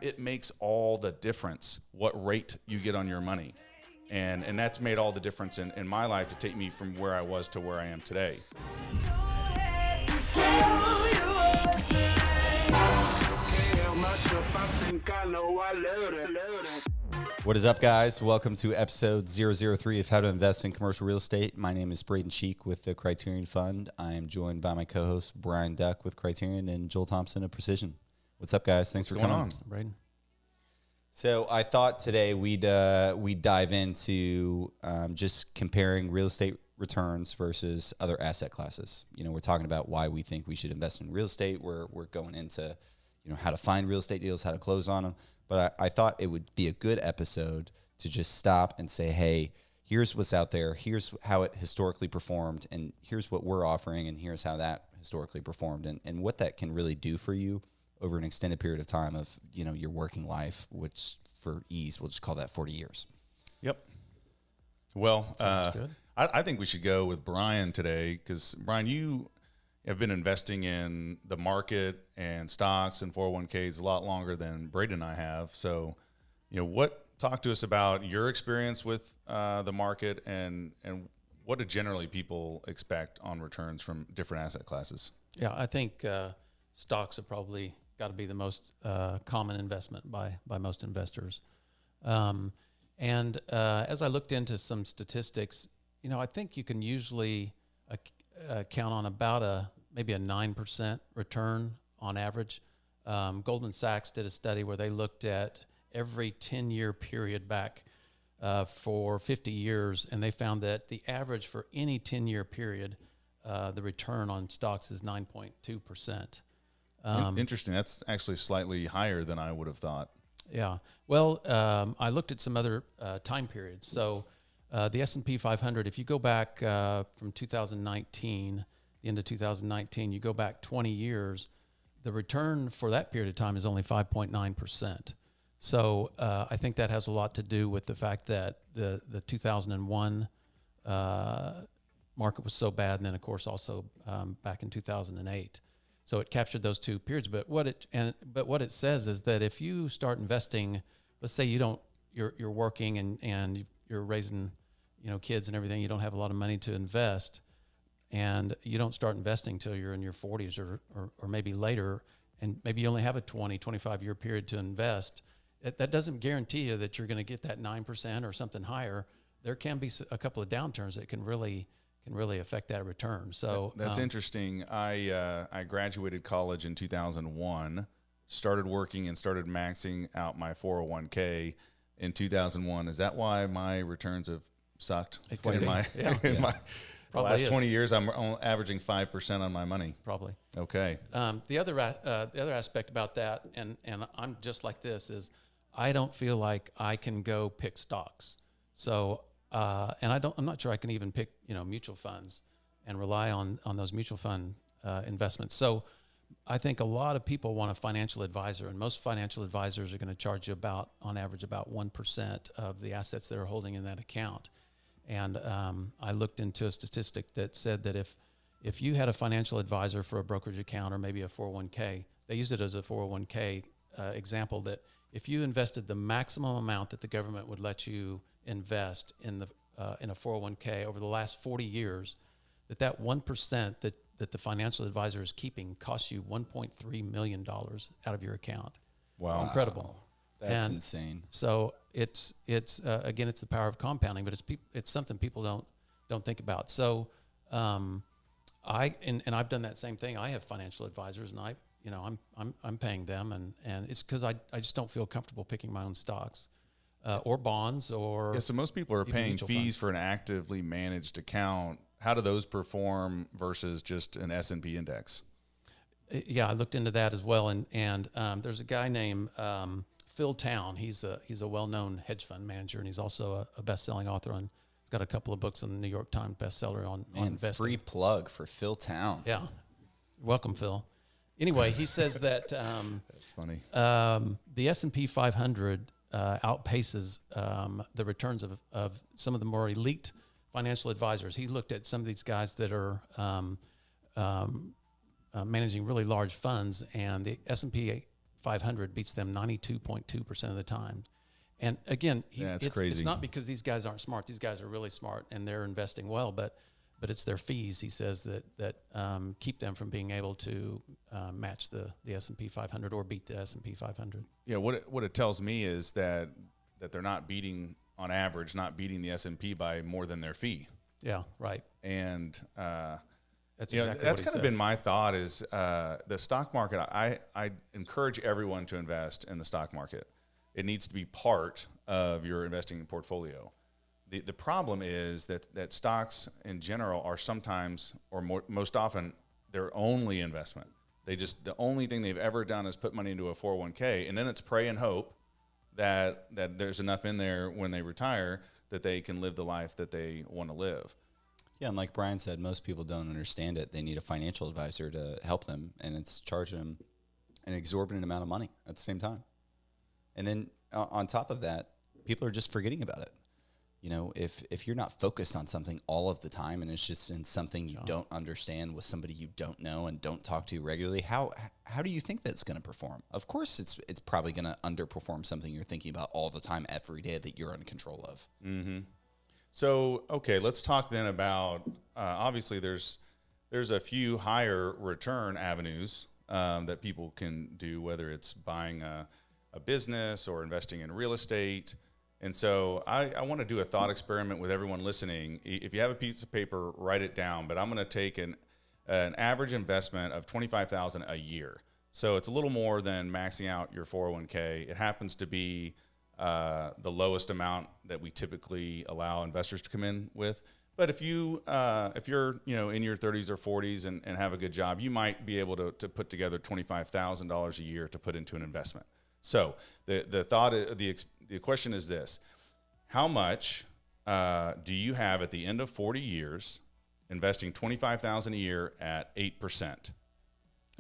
It makes all the difference what rate you get on your money. And that's made all the difference in my life to take me from where I was to where I am today. What is up, guys? Welcome to episode 003 of How to Invest in Commercial Real Estate. My name is Braden with the Criterion Fund. I am joined by my co-host Brian Duck with Criterion and Joel Thompson of Precision. What's up, guys? Thanks for coming on, Braden. So I thought today we'd dive into just comparing real estate returns versus other asset classes. You know, we're talking about why we think we should invest in real estate. We're going into, you know, how to find real estate deals, how to close on them. But I thought it would be a good episode to just stop and say, hey, here's what's out there. Here's how it historically performed, and here's what we're offering, and here's how that historically performed, and what that can really do for you over an extended period of time of, you know, your working life, which for ease, we'll just call that 40 years. Yep. Well, good. I think we should go with Brian today because, Brian, you have been investing in the market and stocks and 401ks a lot longer than Braden and I have. So, you know, talk to us about your experience with the market and what do generally people expect on returns from different asset classes? Yeah, I think stocks have probably got to be the most common investment by most investors. And as I looked into some statistics, you know, I think you can usually count on about maybe a 9% return on average. Goldman Sachs did a study where they looked at every 10-year period back for 50 years, and they found that the average for any 10-year period, the return on stocks is 9.2%. Interesting. That's actually slightly higher than I would have thought. Yeah. Well, I looked at some other time periods. So the S&P 500, if you go back from 2019, the end of 2019, you go back 20 years, the return for that period of time is only 5.9%. So I think that has a lot to do with the fact that the 2001 market was so bad, and then, of course, also back in 2008. So it captured those two periods. But what it says is that if you start investing, let's say you're working and you're raising, you know, kids and everything, you don't have a lot of money to invest, and you don't start investing till you're in your 40s or maybe later, and maybe you only have a 25 year period to invest. That doesn't guarantee you that you're going to get that 9% or something higher. There can be a couple of downturns that can really affect that return. So that's interesting. I graduated college in 2001, started working and started maxing out my 401k in 2001. Is that why my returns have sucked? The last 20 years, I'm averaging 5% on my money. Probably. Okay. The other aspect about that, and I'm just like this, is I don't feel like I can go pick stocks. So and I'm not sure I can even pick, you know, mutual funds and rely on those mutual fund investments. So I think a lot of people want a financial advisor, and most financial advisors are going to charge you on average about 1% of the assets they're holding in that account. And I looked into a statistic that said that if you had a financial advisor for a brokerage account or maybe a 401k, they used it as a 401k example, that if you invested the maximum amount that the government would let you invest in a 401k over the last 40 years, that 1% that the financial advisor is keeping costs you $1.3 million out of your account. Wow. Incredible. That's insane. So it's again, it's the power of compounding, but it's something people don't think about. So I've done that same thing. I have financial advisors, and I'm paying them, and it's because I just don't feel comfortable picking my own stocks or bonds or. Yeah, so most people are paying fees funds for an actively managed account. How do those perform versus just an S&P index? Yeah, I looked into that as well, and there's a guy named Phil Town. He's a well-known hedge fund manager, and he's also a best-selling author. He's got a couple of books on the New York Times bestseller on investing. Free plug for Phil Town. Yeah, welcome, Phil. Anyway, he says that that's funny. The S&P 500 outpaces the returns of some of the more elite financial advisors. He looked at some of these guys that are managing really large funds, and the S&P 500 beats them 92.2% of the time. And again, That's it's crazy. not because these guys aren't smart. These guys are really smart and they're investing well, but it's their fees, he says, that keep them from being able to match the S&P 500 or beat the S&P 500. Yeah, what it tells me is that they're not beating, on average, not beating the S&P by more than their fee. Yeah, right. And That's you know, exactly that's what he kind of says. been my thought is the stock market. I encourage everyone to invest in the stock market. It needs to be part of your investing portfolio. The problem is that stocks in general are sometimes, or most often, their only investment. The only thing they've ever done is put money into a 401k, and then it's pray and hope that there's enough in there when they retire that they can live the life that they want to live. Yeah, and like Brian said, most people don't understand it. They need a financial advisor to help them, and it's charging them an exorbitant amount of money at the same time. And then on top of that, people are just forgetting about it. You know, if you're not focused on something all of the time and it's just in something you don't understand with somebody you don't know and don't talk to regularly, how do you think that's going to perform? Of course, it's probably going to underperform something you're thinking about all the time, every day, that you're in control of. Mm-hmm. So, okay, let's talk then about, obviously there's a few higher return avenues that people can do, whether it's buying a business or investing in real estate. And so I want to do a thought experiment with everyone listening. If you have a piece of paper, write it down, but I'm going to take an average investment of $25,000 a year. So it's a little more than maxing out your 401k. It happens to be the lowest amount that we typically allow investors to come in with. But if you're in your 30s or 40s and have a good job, you might be able to put together $25,000 a year to put into an investment. So the question is this: how much do you have at the end of 40 years investing $25,000 a year at 8%?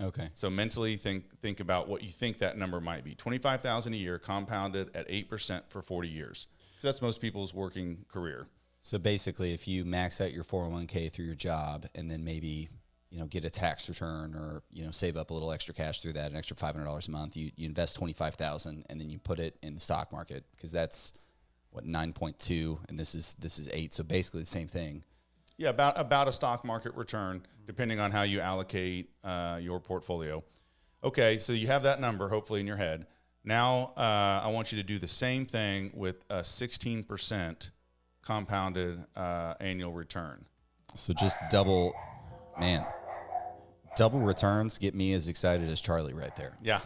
Okay. So mentally think about what you think that number might be. $25,000 a year compounded at 8% for 40 years. Because that's most people's working career. So basically, if you max out your 401k through your job and then maybe, get a tax return or, save up a little extra cash through that, an extra $500 a month, you invest $25,000 and then you put it in the stock market, because that's what, 9.2 and this is 8. So basically the same thing. Yeah, about a stock market return, depending on how you allocate your portfolio. Okay, so you have that number hopefully in your head. Now I want you to do the same thing with a 16% compounded annual return. So just double returns get me as excited as Charlie right there. Yeah.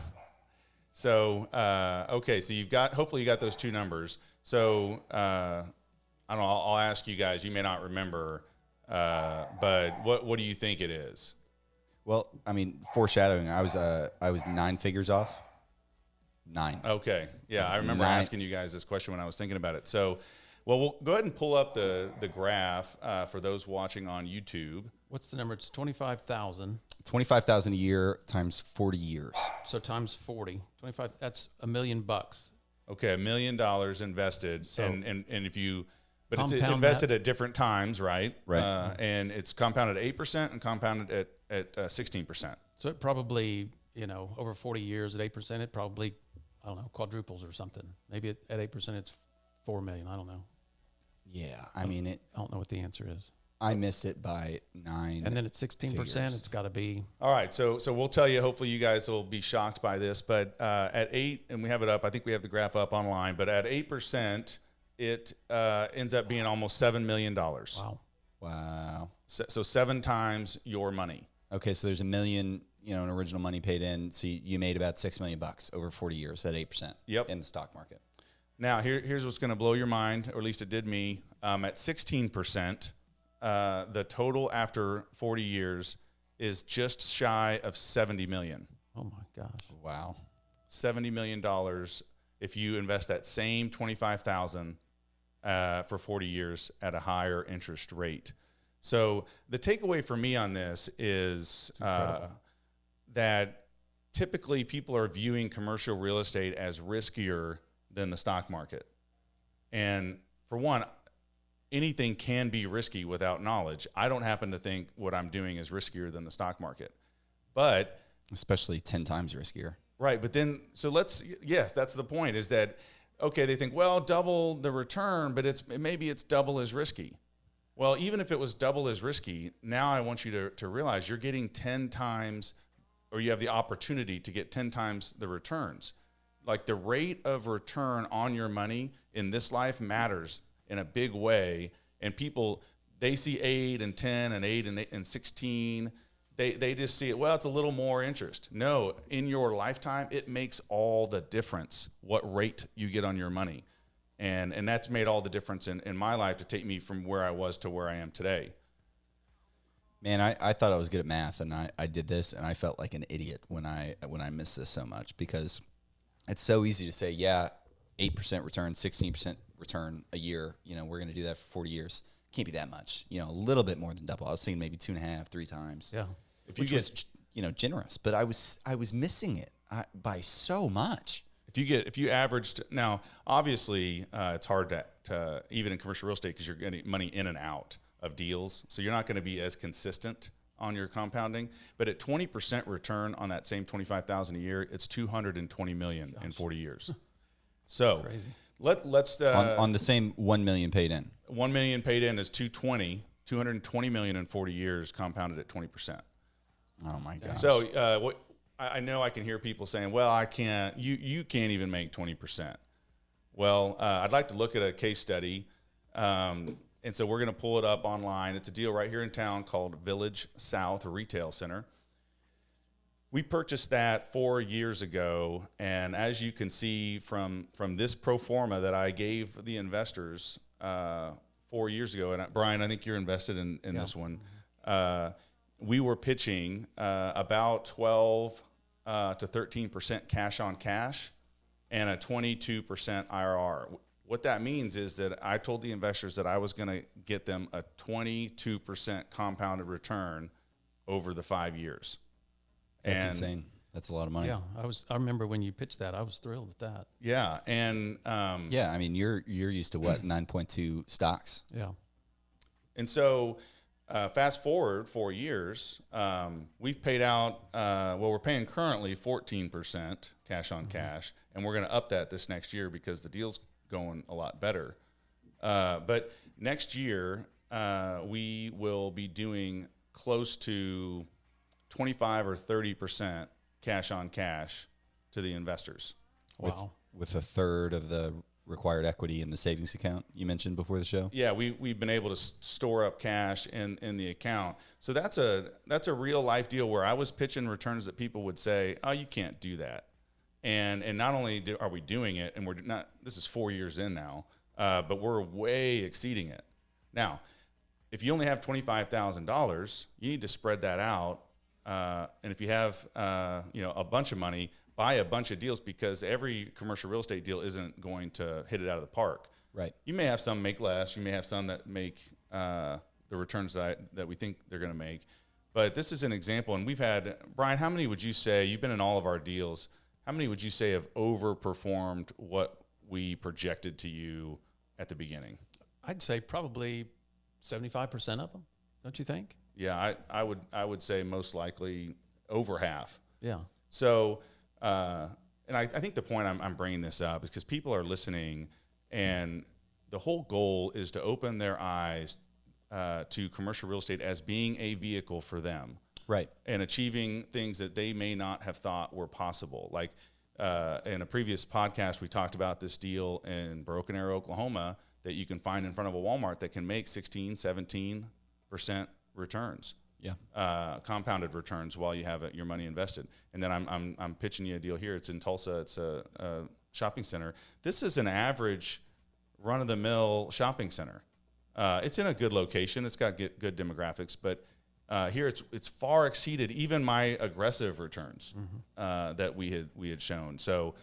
So okay, so hopefully you got those two numbers. So I don't know. I'll ask you guys. You may not remember. But what do you think it is? Well, I mean, foreshadowing, I was 9 figures off. 9. Okay. Yeah, I remember asking you guys this question when I was thinking about it. So, well, we'll go ahead and pull up the graph for those watching on YouTube. What's the number? It's 25,000. 25,000 a year times 40 years. So times 40. 25. That's $1 million. Okay, $1 million invested, So and if you. But it's compound invested at different times, right? Right. And it's compounded at 8% and compounded at 16%. So it probably, over 40 years at 8%, it probably, I don't know, quadruples or something. Maybe at 8%, it's 4 million. I don't know. Yeah, I mean it. I don't know what the answer is. I missed it by 9. And then at 16%, it's got to be. All right, so we'll tell you. Hopefully, you guys will be shocked by this, but at 8, and we have it up. I think we have the graph up online. But at 8%, it ends up being almost $7 million. Wow. So 7 times your money. Okay, so there's $1 million, in original money paid in. So you made about $6 million over 40 years at 8%. Yep. In the stock market. Now here's what's going to blow your mind, or at least it did me. At 16%, the total after 40 years is just shy of $70 million. Oh my gosh! Wow. $70 million if you invest that same $25,000 for 40 years at a higher interest rate. So the takeaway for me on this is that typically people are viewing commercial real estate as riskier than the stock market. And for one, anything can be risky without knowledge. I don't happen to think what I'm doing is riskier than the stock market. But especially 10 times riskier. Right. But then, so yes, that's the point is that, okay, they think, well, double the return, but maybe it's double as risky. Well, even if it was double as risky, now I want you to realize you're getting 10 times, or you have the opportunity to get 10 times the returns. Like the rate of return on your money in this life matters in a big way. And people, they see 8 and 10 and 8 and 16. They just see it, well, it's a little more interest. No, in your lifetime, it makes all the difference what rate you get on your money. And that's made all the difference in my life to take me from where I was to where I am today. Man, I thought I was good at math, and I did this, and I felt like an idiot when I missed this so much, because it's so easy to say, yeah, 8% return, 16% return a year. We're going to do that for 40 years. Can't be that much. A little bit more than double. I was thinking maybe 2.5, 3 times. Yeah. Which was generous, but I was missing it by so much. If you averaged, now obviously it's hard to even in commercial real estate because you're getting money in and out of deals, so you're not going to be as consistent on your compounding. But at 20% return on that same $25,000 a year, it's $220 million in 40 years. So crazy. Let's on the same 1 million paid in. 1 million paid in is 220 million in 40 years compounded at 20%. Oh my gosh. So I know I can hear people saying, well, I can't, you can't even make 20%. Well, I'd like to look at a case study. And so we're going to pull it up online. It's a deal right here in town called Village South Retail Center. We purchased that 4 years ago. And as you can see from this pro forma that I gave the investors 4 years ago, and Brian, I think you're invested in this one. We were pitching about 12 to 13% cash on cash and a 22% IRR. What that means is that I told the investors that I was going to get them a 22% compounded return over the 5 years. That's insane. That's a lot of money. Yeah, I remember when you pitched that. I was thrilled with that. Yeah, and yeah, I mean, you're used to what, 9.2 stocks? Yeah. And so fast forward 4 years, we've paid out, we're paying currently 14% cash on cash, and we're going to up that this next year because the deal's going a lot better. But next year, we will be doing close to 25 or 30% cash on cash to the investors. Wow. With a third of the required equity in the savings account you mentioned before the show? Yeah, we've been able to store up cash in the account. So that's a real life deal where I was pitching returns that people would say, oh, you can't do that. And not only are we doing it, and we're not, this is 4 years in now, but we're way exceeding it. Now, if you only have $25,000, you need to spread that out. And if you have, a bunch of money, buy a bunch of deals, because every commercial real estate deal isn't going to hit it out of the park. Right. You may have some make less. You may have some that make the returns that we think they're going to make. But this is an example. And we've had, Brian, how many would you say, you've been in all of our deals, how many would you say have overperformed what we projected to you at the beginning? I'd say probably 75% of them, don't you think? Yeah, I would say most likely over half. Yeah. So, and I think the point I'm bringing this up is because people are listening, and the whole goal is to open their eyes to commercial real estate as being a vehicle for them. Right. And achieving things that they may not have thought were possible. Like in a previous podcast, we talked about this deal in Broken Arrow, Oklahoma, that you can find in front of a Walmart that can make 16, 17% returns. Yeah. Compounded returns while you have your money invested. And then I'm pitching you a deal here. It's in Tulsa. It's a shopping center. This is an average run-of-the-mill shopping center. It's in a good location. It's got good demographics, but here it's far exceeded even my aggressive returns that we had shown. So,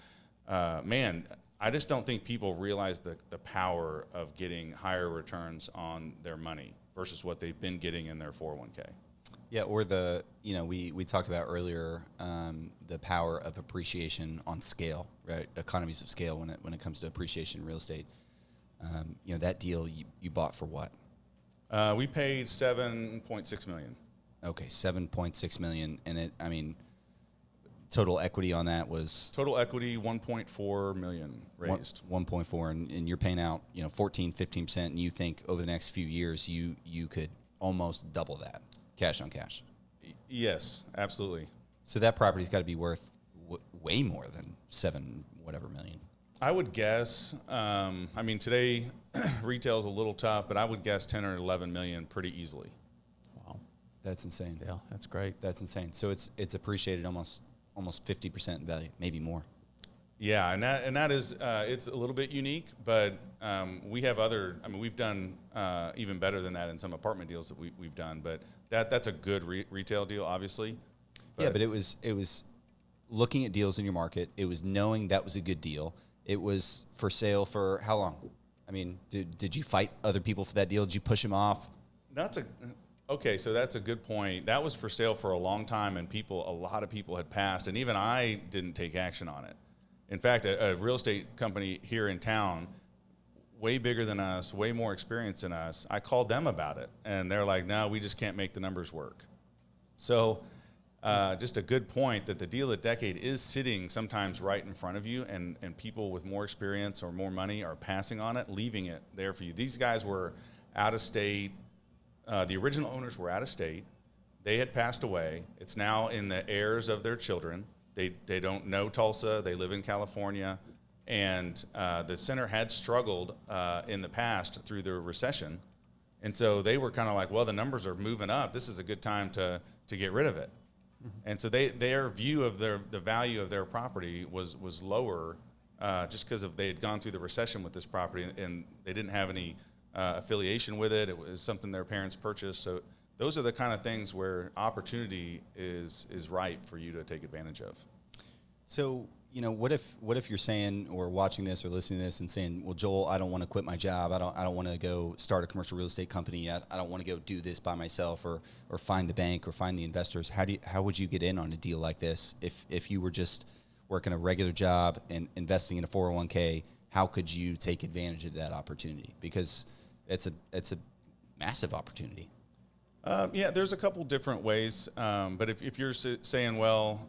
man, I just don't think people realize the power of getting higher returns on their money versus what they've been getting in their 401k. Yeah, or we talked about earlier the power of appreciation on scale, right? Economies of scale when it comes to appreciation in real estate. That deal you bought for what? We paid $7.6 million. Okay, $7.6 million, and total equity on that was Total equity, 1.4 million raised. 1.4, and you're paying out 14-15%, and you think over the next few years you could almost double that cash on cash. Yes, absolutely. So that property's got to be worth way more than $7 million. I would guess. I mean, today retail is a little tough, but I would guess 10 or 11 million pretty easily. Wow. That's insane. Yeah, that's great. That's insane. So it's appreciated almost 50% in value, maybe more. Yeah, and that is it's a little bit unique, but we have other. I mean, we've done even better than that in some apartment deals that we've done. But that's a good retail deal, obviously. But it was looking at deals in your market. It was knowing that was a good deal. It was for sale for how long? I mean, did you fight other people for that deal? Did you push them off? Okay, so that's a good point. That was for sale for a long time, and a lot of people had passed, and even I didn't take action on it. In fact, a real estate company here in town, way bigger than us, way more experienced than us, I called them about it, and they're like, no, we just can't make the numbers work. So just a good point that the deal of the decade is sitting sometimes right in front of you, and people with more experience or more money are passing on it, leaving it there for you. These guys were out of state. The original owners were out of state. They had passed away. It's now in the heirs of their children. They don't know Tulsa. They live in California. And the center had struggled in the past through the recession. And so they were kind of like, well, the numbers are moving up. This is a good time to get rid of it. And so their view of the value of their property was lower just because they had gone through the recession with this property, and they didn't have any affiliation with it. It was something their parents purchased. So those are the kind of things where opportunity is ripe for you to take advantage of. So, what if you're saying or watching this or listening to this and saying, well, Joel, I don't want to quit my job. I don't want to go start a commercial real estate company yet. I don't want to go do this by myself or find the bank or find the investors. How would you get in on a deal like this if you were just working a regular job and investing in a 401k? How could you take advantage of that opportunity? Because it's a massive opportunity. Yeah, there's a couple different ways. But if you're saying, well,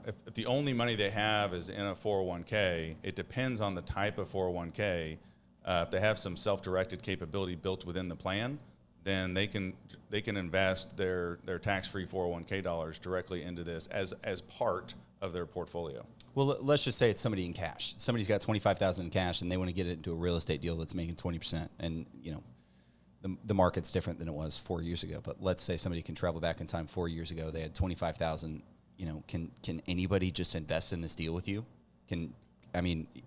if the only money they have is in a 401k, it depends on the type of 401k. If they have some self-directed capability built within the plan, then they can invest their tax-free 401k dollars directly into this as part of their portfolio. Well, let's just say it's somebody in cash. Somebody's got $25,000 in cash, and they want to get it into a real estate deal that's making 20%. And the market's different than it was 4 years ago. But let's say somebody can travel back in time 4 years ago. They had $25,000. Can anybody just invest in this deal with you?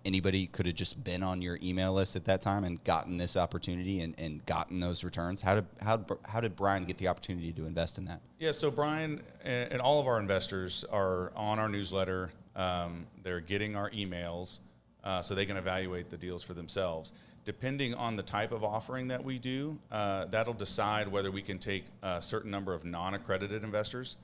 Anybody could have just been on your email list at that time and gotten this opportunity and gotten those returns. How did Brian get the opportunity to invest in that? Yeah, so Brian and all of our investors are on our newsletter. They're getting our emails so they can evaluate the deals for themselves. Depending on the type of offering that we do, that'll decide whether we can take a certain number of non-accredited investors.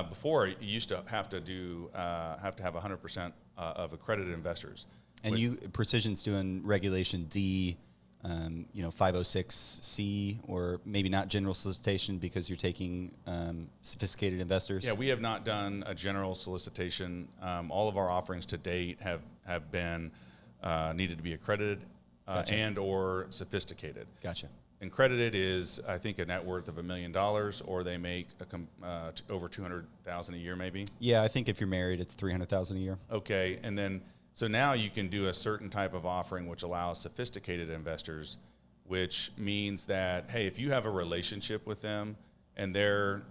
Before, you used to have to have 100% of accredited investors. And Precision's doing Regulation D, 506C, or maybe not general solicitation because you're taking sophisticated investors. Yeah, we have not done a general solicitation. All of our offerings to date have been needed to be accredited. Gotcha. And or sophisticated. Gotcha. Accredited is, I think, a net worth of $1 million, or they make over $200,000 a year, maybe. Yeah, I think if you're married, it's $300,000 a year. Okay, and then so now you can do a certain type of offering which allows sophisticated investors, which means that hey, if you have a relationship with them and they're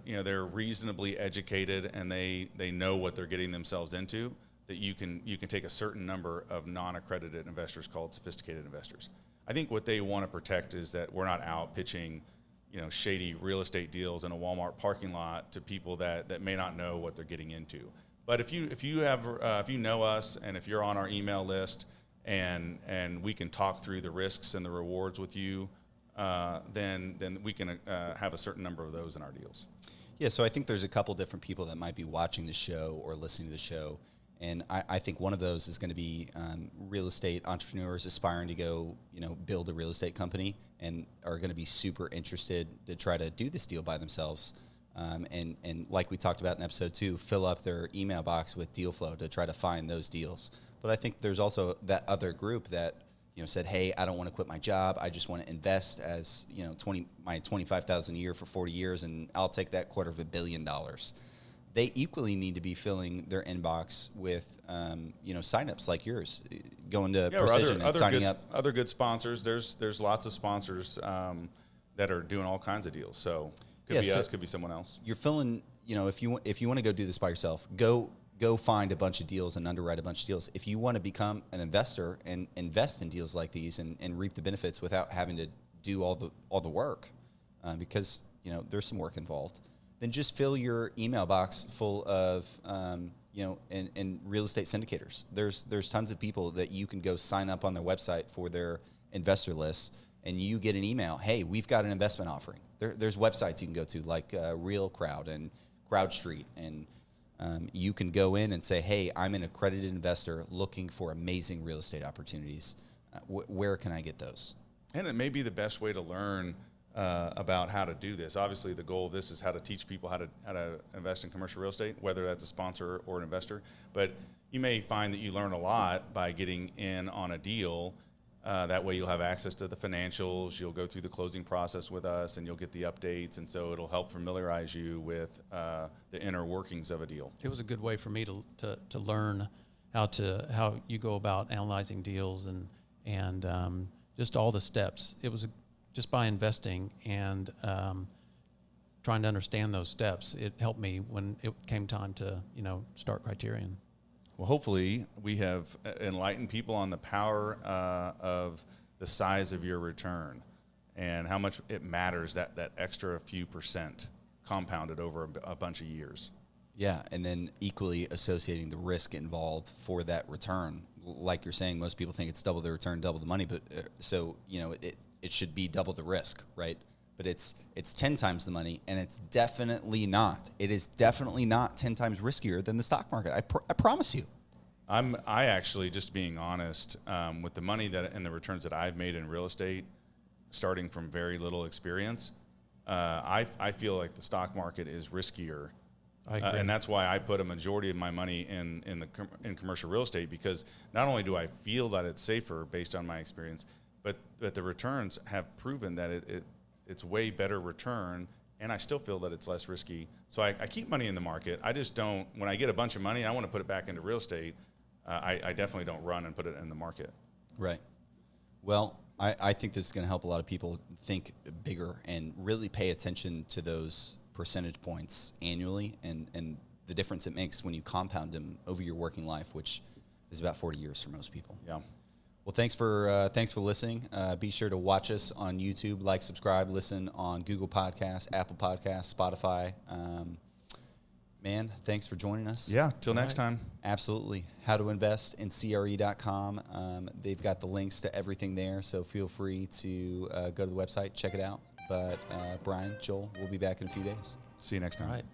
reasonably educated and they know what they're getting themselves into, that you can take a certain number of non-accredited investors called sophisticated investors. I think what they want to protect is that we're not out pitching, shady real estate deals in a Walmart parking lot to people that may not know what they're getting into. But if you know us and if you're on our email list and we can talk through the risks and the rewards with you, then we can have a certain number of those in our deals. Yeah, so I think there's a couple different people that might be watching the show or listening to the show. And I think one of those is going to be real estate entrepreneurs aspiring to go, build a real estate company and are going to be super interested to try to do this deal by themselves. And like we talked about in episode 2, fill up their email box with deal flow to try to find those deals. But I think there's also that other group that, said, hey, I don't want to quit my job. I just want to invest as, my $25,000 a year for 40 years, and I'll take that $250 million. They equally need to be filling their inbox with, signups like yours, going to Precision and signing up. Other good sponsors. There's lots of sponsors that are doing all kinds of deals. So could be us, could be someone else. You're filling, if you want to go do this by yourself, go find a bunch of deals and underwrite a bunch of deals. If you want to become an investor and invest in deals like these and reap the benefits without having to do all the work, because there's some work involved, then just fill your email box full of and real estate syndicators. There's tons of people that you can go sign up on their website for their investor list, and you get an email. Hey, we've got an investment offering. There's websites you can go to like Real Crowd and Crowd Street, and you can go in and say, hey, I'm an accredited investor looking for amazing real estate opportunities. Where can I get those? And it may be the best way to learn about how to do this. Obviously, the goal of this is how to teach people how to invest in commercial real estate, whether that's a sponsor or an investor. But you may find that you learn a lot by getting in on a deal. That way you'll have access to the financials, you'll go through the closing process with us, and you'll get the updates, and so it'll help familiarize you with the inner workings of a deal. It was a good way for me to learn how you go about analyzing deals and just all the steps. It was just by investing and trying to understand those steps, it helped me when it came time to start Criterion. Well, hopefully we have enlightened people on the power of the size of your return and how much it matters, that extra few percent compounded over a bunch of years. Yeah, and then equally associating the risk involved for that return. Like you're saying, most people think it's double the return, double the money, but it should be double the risk, right? But it's 10 times the money, and it's definitely not. It is definitely not 10 times riskier than the stock market. I promise you. I actually, just being honest, with the money and the returns that I've made in real estate, starting from very little experience, I feel like the stock market is riskier. I agree. And that's why I put a majority of my money in commercial real estate, because not only do I feel that it's safer based on my experience, but the returns have proven that it's way better return, and I still feel that it's less risky. So I keep money in the market. I just don't, when I get a bunch of money, I want to put it back into real estate. I definitely don't run and put it in the market. Right. Well, I think this is going to help a lot of people think bigger and really pay attention to those percentage points annually and the difference it makes when you compound them over your working life, which is about 40 years for most people. Yeah. Well, thanks for listening. Be sure to watch us on YouTube, like, subscribe, listen on Google Podcasts, Apple Podcasts, Spotify. Man, thanks for joining us. Yeah, till next time. Absolutely. howtoinvestinCRE.com. They've got the links to everything there, so feel free to go to the website, check it out. But Brian, Joel, we'll be back in a few days. See you next time. All right.